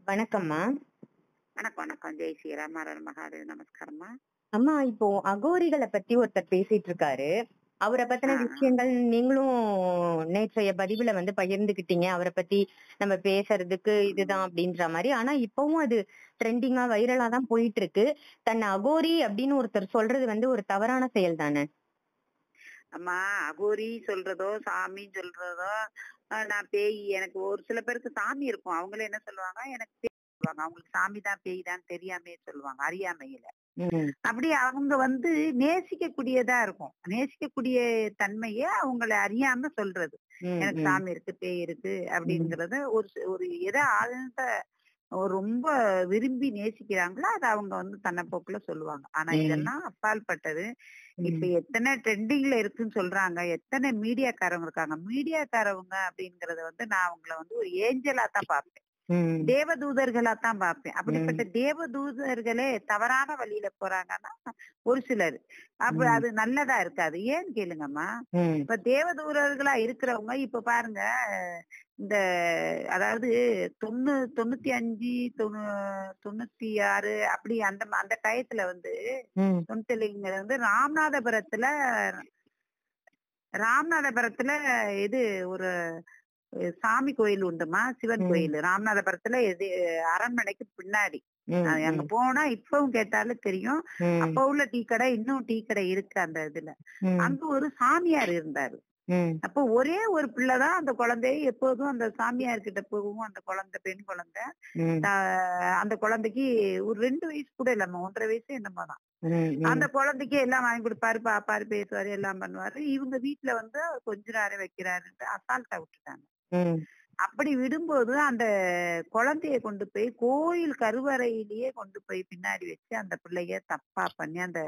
வணக்கம்மா. வணக்கம், வணக்கம். ஜெய் ஸ்ரீராம். ஹர மகாதேவ். நமஸ்காரம்மா. அம்மா, இப்போ அகோரிகள பத்தி ஒருத்தர் பேசிட்டு இருக்காரு. அவர ஆ, பத்தின ஆ. விஷயங்கள் நீங்களும் நேற்றைய பதிவுல பகிர்ந்துக்கிட்டீங்க. அவர பத்தி நம்ம பேசுறதுக்கு இதுதான் ம். அப்படின்ற மாரி. ஆனா இப்பவும் அது ட்ரெண்டிங்கா, வைரலா தான் போயிட்டு இருக்கு. தன்னை அகோரி அப்படின்னு ஒருத்தர் சொல்றது ஒரு தவறான செயல் தானே? அம்மா, அகோரி சொல்றதோ, சாமி சொல்றதோ, நான் பேய் எனக்கு ஒரு சில பேருக்கு சாமி இருக்கும். அவங்களே என்ன சொல்லுவாங்க, எனக்கு பேய் சொல்லுவாங்க. அவங்களுக்கு சாமி தான், பேய் தான் தெரியாமயே சொல்லுவாங்க, அறியாமையில. ம். அப்படி அவங்க நேசிக்கக்கூடியதா இருக்கும். நேசிக்கக்கூடிய தன்மைய அவங்கள அறியாம சொல்றது. ம். எனக்கு ம். சாமி இருக்கு, பேய் இருக்கு ம். அப்படிங்கிறத ஒரு எத ஆழ்ந்த ரொம்ப விரும்பி நேசிக்கிறாங்களோ, அத அவங்க தன்ன போக்குல சொல்லுவாங்க. ஆனா ம். இதெல்லாம் அப்பாற்பட்டது. இப்ப ம். எத்தன ட்ரெண்டிங்ல இருக்குன்னு சொல்றாங்க. எத்தன மீடியாக்காரவங்க இருக்காங்க. மீடியாக்காரவங்க அப்படிங்கிறத நான் அவங்கள ஒரு ஏஞ்சலா தான் பார்ப்பேன். ம். தேவதூதர்களா தான் பார்ப்பேன். அப்படிப்பட்ட ம். தேவதூதர்களே தவறான வழியில போறாங்கன்னா, ஒரு சிலர். அப்ப ம். அது நல்லதா இருக்காது. ஏன்னு கேளுங்கம்மா. ம். இப்ப தேவதூதர்களா இருக்கிறவங்க இப்ப பாருங்க, இந்த அதாவது 95, 96 அப்படி அந்த டயத்துல ம். 97ங்கிறது ராமநாதபுரத்துல ராமநாதபுரத்துல இது ஒரு சாமி கோயில் உண்டுமா, சிவன் ம். கோயில். ராமநாதபுரத்துல அரண்மனைக்கு பின்னாடி. ம். அங்க ம். போனா இப்பவும் கேட்டாலும் தெரியும். ம். அப்ப உள்ள டீ கடை, இன்னும் டீ கடை இருக்கு அந்த இதுல. ம். அங்க ஒரு சாமியார் இருந்தாரு. ம். அப்போ ஒரே ஒரு பிள்ளை தான் அந்த குழந்தைய எப்போதும் அந்த சாமியார் கிட்ட போகும். அந்த குழந்தை பெண் குழந்தை. ம். ஆ, அந்த குழந்தைக்கு ஒரு 2 வயசு கூட இல்லம்மா. 1 1/2 வயசு என்னமோ தான். ம். அந்த ம். குழந்தைக்கு எல்லாம் வாங்கி கொடுப்பாரு, பாப்பாரு, பேசுவாரு, எல்லாம் பண்ணுவாரு. இவங்க வீட்ல கொஞ்சுறாரு, வைக்கிறாருன்ட்டு அசால்ட்டா விட்டுட்டாங்க. ம். அப்படி விடும்போது அந்த குழந்தைய கொண்டு போய் கோயில் கருவறையிலேயே கொண்டு போய் பின்னாடி வச்சு அந்த பிள்ளைய தப்பா பண்ணி, அந்த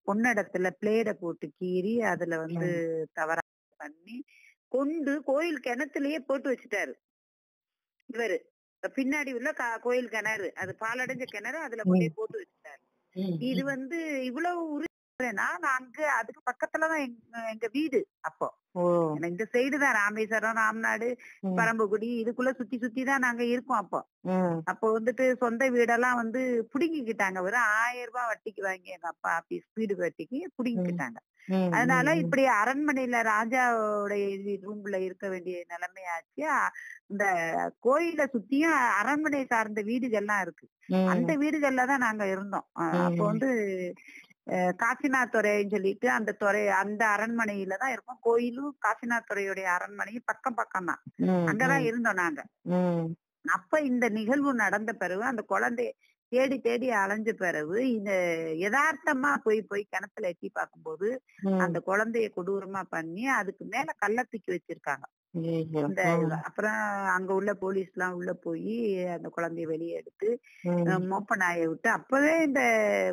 பொண்ணிடத்துல பிளேட போட்டு கீறி அதுல ம். தவறா பண்ணி கொண்டு கோயில் கிணத்துலயே போட்டு வச்சுட்டாரு இவரு. பின்னாடி உள்ள கோயில் கிணறு, அது பாலடைஞ்ச கிணறு, அதுல கொண்டு ம். போய் போட்டு வச்சுட்டாரு. ம். இது ம். இவ்வளவு உறுதினா, நான் அங்க அதுக்கு பக்கத்துலதான் எங்க வீடு அப்போ. ஓ! ஏன்னா இந்த சைடு தான் ராமேஸ்வரம், ராம்நாடு, ம். பரம்புக்குடி இதுக்குள்ள சுத்தி சுத்தி தான் நாங்க இருக்கோம் அப்போ. ம். அப்போ சொந்த வீடெல்லாம் புடுங்கிக்கிட்டாங்க. ஒரு ரூ. 1000 வட்டிக்கு வாங்கி எங்க அப்பா ஆபீஸ் வீடு வட்டிக்கு ம். புடுங்கிக்கிட்டாங்க. ம். அதனால ம். இப்படி அரண்மனையில ராஜாவுடைய ரூம்ல இருக்க வேண்டிய நிலைமையாச்சு. இந்த கோயில சுத்தியும் அரண்மனை சார்ந்த வீடுகள்லாம் இருக்கு. அந்த ம். வீடுகள்ல தான் நாங்க இருந்தோம். அப்போ ம். காசிநாத் துறைன்னு சொல்லிட்டு அந்த அரண்மனையில தான் இருக்கோம். கோயிலும் காசிநாத் துறையுடைய அரண்மனையும் பக்கம் பக்கம் தான். ம். அங்கதான் ம். இருந்தோம் நாங்க. ம். அப்ப இந்த நிகழ்வு நடந்த பிறகு அந்த குழந்தைய தேடி தேடி அலைஞ்ச பிறகு இந்த யதார்த்தமா போய் போய் கிணத்துல எட்டி பார்க்கும்போது அந்த ம். குழந்தைய கொடூரமா பண்ணி அதுக்கு மேல கல்ல தூக்கி வச்சிருக்காங்க. ஐயய்யோ! இந்த ம். அப்புறம் அங்க உள்ள போலீஸ் எல்லாம் உள்ள போய் அந்த குழந்தைய வெளியே எடுத்து ம். மோப்ப நாயை விட்டு, அப்பவே இந்த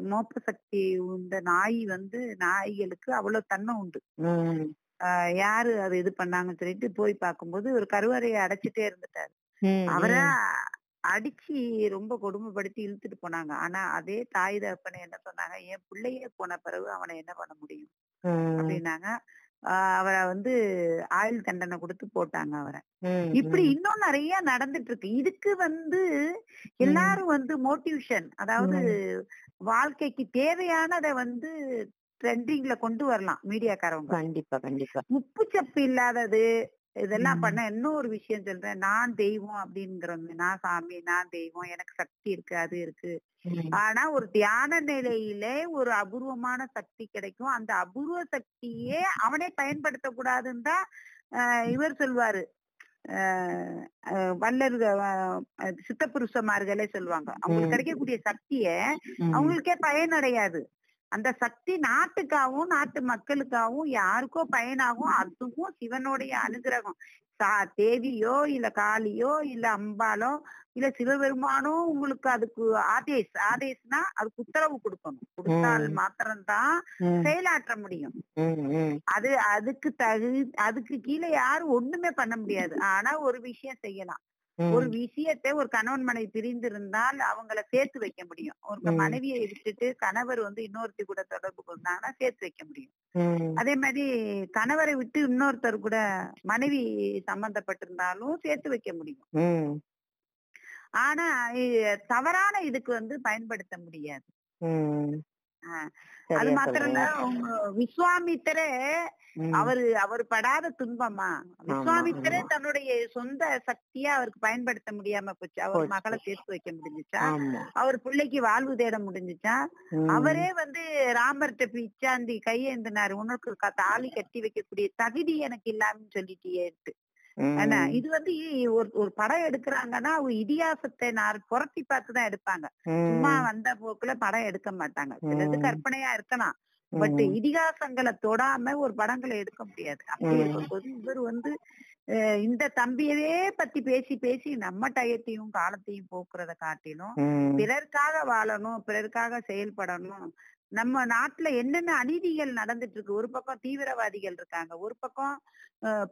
மோப்ப சக்தி இந்த நாய் நாய்களுக்கு அவ்வளவு தன்மை உண்டு. ம். யாரு அது இது பண்ணாங்கன்னு சொல்லிட்டு போய் பார்க்கும்போது ஒரு கருவறையை அடைச்சிட்டே இருந்துட்டாரு. ம். அவர ம். அடிச்சு ரொம்ப கொடுமைப்படுத்தி இழுத்துட்டு போனாங்க. ஆனா அதே தாய் தகப்பன் என்ன சொன்னாங்க, என் பிள்ளையே போன பிறகு அவனை என்ன பண்ண முடியும் ம். அப்படின்னாங்க. அவரை ஆயுள் தண்டனை கொடுத்து போட்டாங்க அவரை. ம். இப்படி ம். இன்னும் நிறைய நடந்துட்டு இருக்கு. இதுக்கு ம். எல்லாரும் மோட்டிவேஷன், அதாவது ம். வாழ்க்கைக்கு தேவையானதை ட்ரெண்டிங்ல கொண்டு வரலாம் மீடியாக்காரவங்க. கண்டிப்பா, கண்டிப்பா. உப்பு சப்பு இல்லாதது இதெல்லாம் ம். பண்ண இன்னொரு விஷயம் சொல்றேன். நான் தெய்வம் அப்படிங்கிறவங்க, நான் சாமி, நான் தெய்வம், எனக்கு சக்தி இருக்கு, அது இருக்கு. ம். ஆனா ஒரு தியான நிலையிலே ஒரு அபூர்வமான சக்தி கிடைக்கும். அந்த அபூர்வ சக்தியே அவனே பயன்படுத்த கூடாதுன்னு தான் இவர் சொல்வாரு. வள்ளல் சித்தப்புருஷமார்களே சொல்லுவாங்க. அவங்களுக்கு ம். கிடைக்கக்கூடிய சக்திய ம். அவங்களுக்கே பயனடையாது. அந்த சக்தி நாட்டுக்காகவும், நாட்டு மக்களுக்காகவும், யாருக்கோ பயனாகும். அதுவும் சிவனுடைய அனுகிரகம். தேவியோ, இல்ல காளியோ, இல்ல அம்பாளோ, இல்ல சிவபெருமானோ உங்களுக்கு அதுக்கு ஆதேஷ்னா அதுக்கு உத்தரவு கொடுக்கணும். கொடுத்தால் ம். மாத்திரம்தான் ம். செயலாற்ற முடியும். ம். ம். அதுக்கு கீழ யாரும் ஒண்ணுமே பண்ண முடியாது. ஆனா ஒரு விஷயம் செய்யலாம். ஒரு ம். விஷயத்தை ஒரு கணவன் மனைவி பிரிந்திருந்தால் அவங்கள சேர்த்து வைக்க முடியும். ஒரு ம். மனைவியை விட்டுட்டு கணவர் இருந்தாங்கன்னா சேர்த்து வைக்க முடியும். ம். அதே மாதிரி கணவரை விட்டு இன்னொருத்தர் கூட மனைவி சம்பந்தப்பட்டிருந்தாலும் சேர்த்து வைக்க முடியும். ம். ஆனா தவறான இதுக்கு வந்து பயன்படுத்த முடியாது. ம். ஆஹ் அது சரியா மாத்திரம் இல்ல, சொல்றீங்க. உங்க விஸ்வாமித்திரே ம். அவர் படாத துன்பமா, ஆமா, விஸ்வாமித்திரே ஆமா. தன்னுடைய சொந்த சக்தியா அவருக்கு பயன்படுத்த முடியாம போச்சு. அவர் போச்சு. மகளை சேர்த்து வைக்க முடிஞ்சுச்சா, ஆமா. அவர் பிள்ளைக்கு வாழ்வு தேட முடிஞ்சுச்சா, ம். அவரே வந்து ராமர்கிட்ட பிச்சாந்தி கையேந்தினாரு, உனக்கு தாலி கட்டி வைக்கக்கூடிய தகுதி எனக்கு இல்லாமன்னு சொல்லிட்டியே. ஏன்னா ம். இது வந்து ஒரு ஒரு படம் எடுக்கிறாங்கன்னா ஒரு இதிகாசத்தை புரட்டி பார்த்துதான் எடுப்பாங்க. சும்மா ம். வந்த போக்குல படம் எடுக்க மாட்டாங்க. சிலது ம். கற்பனையா இருக்கலாம், பட் ம். இதிகாசங்களை தொடாம ஒரு படங்களை எடுக்க முடியாது. அப்படி ம். இருக்கும்போது இவர் வந்து இந்த தம்பியவே பத்தி பேசி பேசி நம்ம டயத்தையும் காலத்தையும் போக்குறத காட்டிலும் ம். பிறர்க்காக வாழணும், பிறர்க்காக செயல்படணும். நம்ம நாட்டுல என்னென்ன அநீதிகள் நடந்துட்டு இருக்கு, ஒரு பக்கம் தீவிரவாதிகள் இருக்காங்க, ஒரு பக்கம்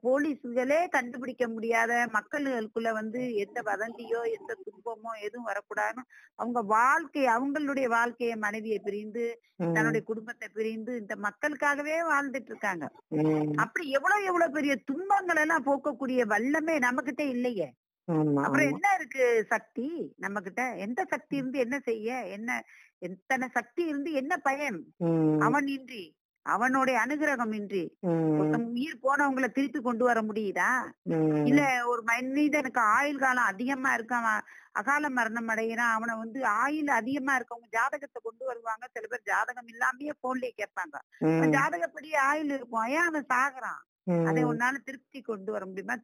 போலீஸ்களே கண்டுபிடிக்க முடியாத மக்களுக்குள்ள வந்து எந்த வதந்தியோ எந்த துன்பமோ எதுவும் வரக்கூடாதுன்னு அவங்களுடைய வாழ்க்கைய மனைவியை பிரிந்து ம். தன்னுடைய குடும்பத்தை பிரிந்து இந்த மக்களுக்காகவே வாழ்ந்துட்டு இருக்காங்க. ம். அப்படி எவ்வளவு பெரிய துன்பங்கள் எல்லாம் போக்கக்கூடிய வல்லமே நம்ம கிட்ட இல்லையே. ஆமா, அப்புறம் ஆமா. என்ன இருக்கு சக்தி நம்ம கிட்ட? எந்த சக்தி இருந்து என்ன செய்ய, என்ன எத்தனை சக்தி இருந்து என்ன பயன்? ம். அவன் இன்றி, அவனுடைய அனுகிரகம் இன்றி ம். ஒருத்தவங்க உயிர் போனவங்களை திருப்பி கொண்டு வர முடியுதா? இல்ல ம். ஒரு மனிதனுக்கு ஆயுள் காலம் அதிகமா இருக்க, அவன் அகால மரணம் அடைகிறான், அவனை வந்து ஆயுள் அதிகமா இருக்கவங்க ஜாதகத்தை கொண்டு வருவாங்க. சில பேர் ஜாதகம் இல்லாமயே போன்லயே கேட்பாங்க. அவன் ம். ஜாதகப்படி ஆயுள் இருக்கும், ஏன் அவன் சாகுறான்? அதை ம். உன்னால திருப்தி கொண்டு வர முடியுமா?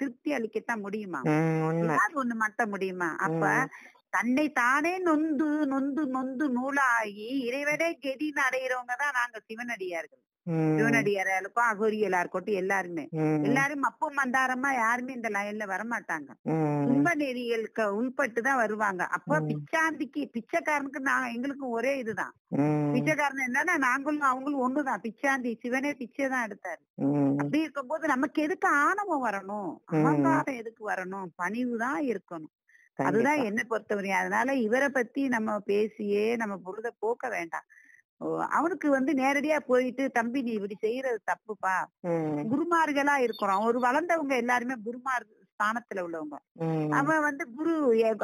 திருப்தி அளிக்கத்தான் முடியுமா? உண்மை. ஏதாவது ஒண்ணு மாட்ட முடியுமா? அப்ப ம். தன்னை தானே நொந்து நொந்து நொந்து நூலாகி இறைவனே கெதின்னு அடையிறவங்க தான் நாங்க சிவனடியார்கள். ம். சிவனடியாருக்கும் அகோரியலா இருக்கட்டும் எல்லாருமே, ம். எல்லாரும் மப்பு மந்தாரமா யாருமே இந்த லைன்ல வரமாட்டாங்க. ம். துன்ப நெறிகளுக்கு உள்பட்டுதான் வருவாங்க. அப்ப ம். பிச்சைக்காரனுக்கு எங்களுக்கும் ஒரே இதுதான். ம். பிச்சைக்காரன் என்னன்னா நாங்களும் அவங்களும் ஒண்ணுதான். பிச்சாந்தி சிவனே பிச்சை தான் எடுத்தாரு. ம். அப்படி இருக்கும்போது நமக்கு எதுக்கு ஆணவம் வரணும், ம். அகங்காரம் எதுக்கு வரணும்? பணிவு தான் இருக்கணும். அதுதான் கண்டிப்பா. என்ன பொறுத்தவரையும். அதனால இவரை பத்தி நம்ம பேசியே நம்ம பொழுத போக்க வேண்டாம். அவனுக்கு வந்து நேரடியா போயிட்டு, தம்பி நீ இப்படி செய்யறது தப்புப்பா, ம். குருமார்களா இருக்கிறோம், ஒரு வளர்ந்தவங்க எல்லாருமே குருமார் ஸ்தானத்துல உள்ளவங்க. ம். அவன் வந்து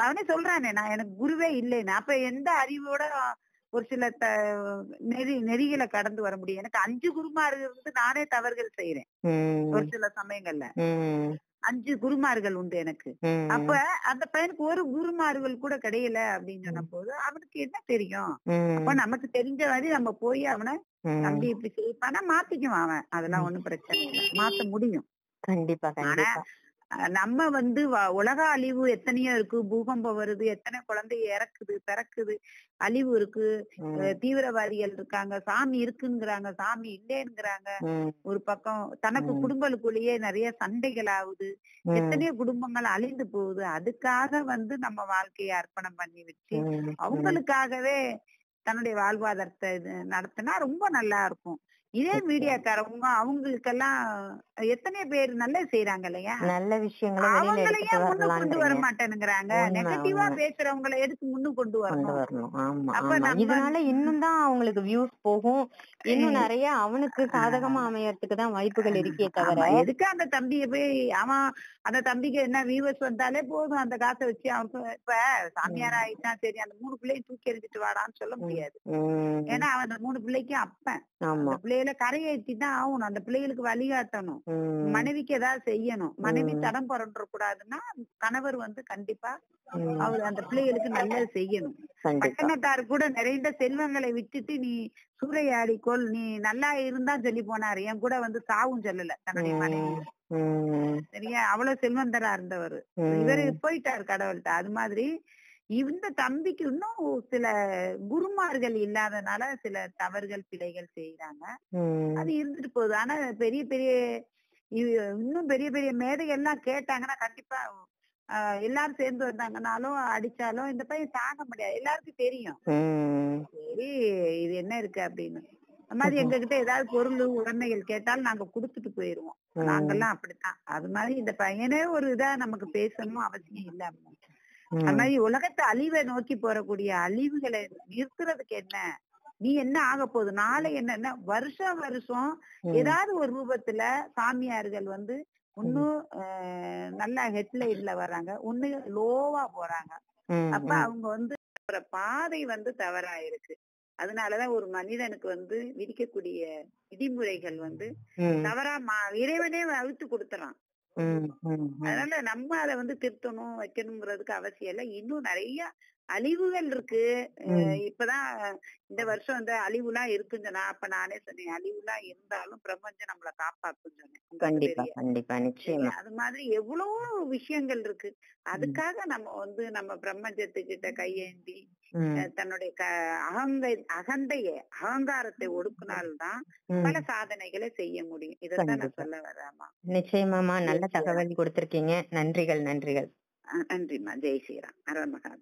அவனே சொல்றானே, நான் எனக்கு குருவே இல்லைன்னு. அப்ப எந்த அறிவோட ஒரு சில நெறிகளை கடந்து வர முடியும்? எனக்கு 5 குருமார்கள் இருந்து நானே தவறுகள் செய்யறேன் ஒரு ம். சில சமயங்கள்ல. ம். 5 குருமார்கள் உண்டு எனக்கு. அப்ப ம். அந்த பையனுக்கு ஒரு குருமார்கள் கூட கிடையல அப்படின்னு சொன்ன ம். போது அவனுக்கு என்ன தெரியும்? அப்ப ம். நமக்கு தெரிஞ்ச மாதிரி நம்ம போய் அவனை, ம். தம்பி இப்படி செய்ப்பானா மாத்திக்குவான் அவன். அதெல்லாம் ம். ஒண்ணும் பிரச்சனை இல்லை, மாத்த முடியும். கண்டிப்பா, ஆனா கண்டிப்பா. நம்ம வந்து உலக அழிவு எத்தனையோ இருக்கு, பூகம்பம் வருது, எத்தனை குழந்தை இறக்குது பிறக்குது, அழிவு இருக்கு, ம். தீவிரவாதிகள் இருக்காங்க, சாமி இருக்குங்கிறாங்க, சாமி இல்லைங்கிறாங்க. ம். ஒரு பக்கம் தனக்கு ம். குடும்பங்களுக்குள்ளேயே நிறைய சண்டைகள் ஆகுது, ம். எத்தனையோ குடும்பங்கள் அழிந்து போகுது. அதுக்காக வந்து நம்ம வாழ்க்கையை அர்ப்பணம் பண்ணி வச்சு ம். ம். அவங்களுக்காகவே தன்னுடைய வாழ்வாதாரத்தை நடத்தினா ரொம்ப நல்லா இருக்கும். இதே மீடியாக்காரவங்க அவங்களுக்கெல்லாம் எத்தனை பேர் நல்லது செய்யறாங்க இல்லையா, நல்ல விஷயங்களை வெளியில அவங்கள எடுத்துட்டு ஏன் முன்னுக்கு கொண்டு வர வரலான்றீங்க. மாட்டேனுங்கிறாங்க? உண்மை, நெகட்டிவா உண்மை. பேசுறவங்களை எதுக்கு முன்னுக்கு கொண்டு கொண்டு வரணும்? வரணும். ஆமா, அப்ப ஆமா. நம்ம இதனால இன்னும் தான் அவங்களுக்கு வியூஸ் போகும். இன்னும் நிறைய அவனுக்கு சாதகமா அஹ் அமையறதுக்கு தான் வாய்ப்புகள் இருக்கே தவிர. ஆமா, எதுக்கு அந்த தம்பிய போய் அவன் அந்த தம்பிக்கு என்ன வியூவர்ஸ் வந்தாலே போதும், அந்த காசை வச்சு அவனுக்கு இப்ப சாமியார் ம். ஆயிட்டான் சரி அந்த 3 பிள்ளையும் தூக்கி எறிஞ்சிட்டு வாடான்னு சொல்ல ம். முடியாது. ம். ஏன்னா அவன் அந்த 3 பிள்ளைக்கும் அப்பன். அந்த ஆமா. பிள்ளைகளை கரையேற்றி தான் ஆகணும், அந்த பிள்ளைகளுக்கு வழிகாட்டணும், ம். மனைவிக்கு ஏதாவது செய்யணும். மனைவி ம். தடம் புரண்ட கூடாதுன்னா கணவர் வந்து கண்டிப்பா ம். அவர் அந்த பிள்ளைகளுக்கு நல்லது செய்யணும். கண்டிப்பா. பட்டணத்தார் கூட நிறைந்த செல்வங்களை விட்டுட்டு நீ சூறையாடிக்கொள், நீ நல்லா இருந்தா சொல்லி போனாரு. என் கூட வந்து சாவும் சொல்லல தன்னுடைய மனைவி. ம். ம். சரியா, அவ்வளவு செல்வந்தரா இருந்தவர். இவரு ம். போயிட்டாரு கடவுள்கிட்ட. அது மாதிரி இந்த தம்பிக்கு இன்னும் சில குருமார்கள் இல்லாதனால சில தவறுகள் பிழைகள் செய்யறாங்க. ம். அது இருந்துட்டு போகுது. ஆனா பெரிய பெரிய இன்னும் பெரிய பெரிய மேதைகள்லாம் கேட்டாங்கன்னா கண்டிப்பா எல்லாரும் சேர்ந்து வந்தாங்கன்னாலும் அடிச்சாலும் இந்த பையன் தாங்க முடியாது, எல்லாருக்கும் தெரியும். ம். சரி, இது என்ன இருக்கு அப்படின்னு. அந்த மாதிரி எங்க கிட்ட ஏதாவது பொருள் உடைமைகள் கேட்டாலும் நாங்க குடுத்துட்டு போயிருவோம். ம். நாங்கெல்லாம் அப்படித்தான். அது மாதிரி இந்த பையனே ஒரு இதா நமக்கு பேசணும் அவசியம் இல்ல. அது ம். மாதிரி உலகத்தை அழிவை நோக்கி போறக்கூடிய அழிவுகளை நிறுத்துறதுக்கு என்ன, நீ என்ன ஆக போகுது, நாளை என்னன்னா வருஷம் வருஷம் ம். ஏதாவது ஒரு ரூபத்துல சாமியார்கள் வந்து ஒண்ணு நல்லா ஹெட்லைட்ல வர்றாங்க, ஒண்ணு லோவா போறாங்க. ம், அப்ப ம், அவங்க போற பாதை தவறா இருக்கு. அதனாலதான் ஒரு மனிதனுக்கு விதிக்கக்கூடிய விதிமுறைகள் ம், தவறா இறைவனே வகுத்து கொடுத்துறான். ம், ம், ம். அதனால நம்ம அதை திருத்தணும் வைக்கணுங்கிறதுக்கு அவசியம் இல்லை. இன்னும் நிறைய அழிவுகள் இருக்கு. ம். இப்பதான் இந்த வருஷம் அழிவுலாம் இருக்குன்னு சொன்னா, அப்ப நானே சொன்னேன், அழிவுலாம் இருந்தாலும் பிரபஞ்சம் நம்மளை காப்பாத்துன்னு சொன்னேன். உங்களுக்கு கண்டிப்பா, தெரியும். கண்டிப்பா, நிச்சயமா. அது மாதிரி எவ்வளவோ விஷயங்கள் இருக்கு. ம், அதுக்காக நம்ம நம்ம பிரபஞ்சத்துக்கிட்ட கையேந்தி ம், தன்னுடைய அகங்காரத்தை ஒடுக்கினால்தான் ம். பல சாதனைகளை செய்ய முடியும். இதைத்தான் நான் கண்டிப்பா. சொல்ல வர்றேம்மா. நிச்சயமாமா, நல்ல ஜெய் ஸ்ரீராம். தகவல் கொடுத்திருக்கீங்க. நன்றிகள், நன்றிகள். நன்றிம்மா. ஜெய் ஸ்ரீராம். ஹர மகா